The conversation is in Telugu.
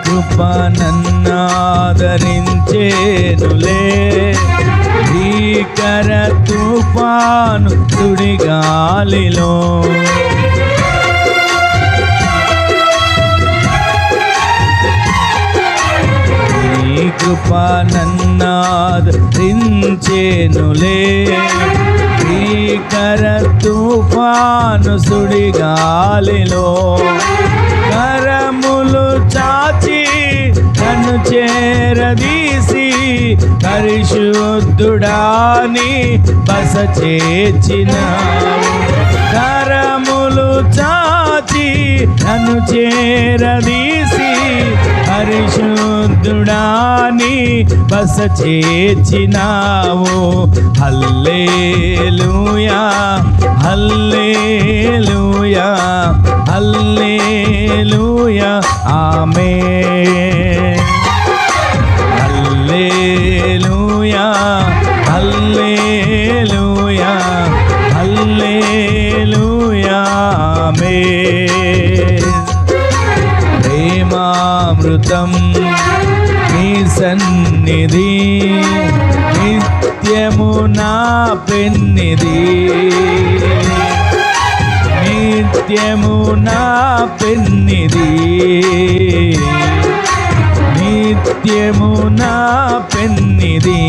కృప నన్నాదరించేనులే, భీకర తుఫాను సుడిగాలిలో కృప నన్నాదరించేనులే, భీకర తుఫాను సుడిగాలిలో కరములు చాచి నన్ను చేరదీసి పరిశుద్ధుడాని బస చేర్చినావు. కరములు చాచి నన్ను చేరదీసి పరిశుద్ధుడాని బస చేర్చినావు. హల్లెలూయా హల్లెలూయా హల్లెలూయా ఆమేన్. హల్లెలూయా హల్లెలూయా హల్లెలూయా ఆమేన్. ప్రేమామృతం నీ సన్నిధి, నిత్యము నా పెన్నిధి, నిత్యము నా పెన్నిధి, నిత్యము నా పెన్నిధి.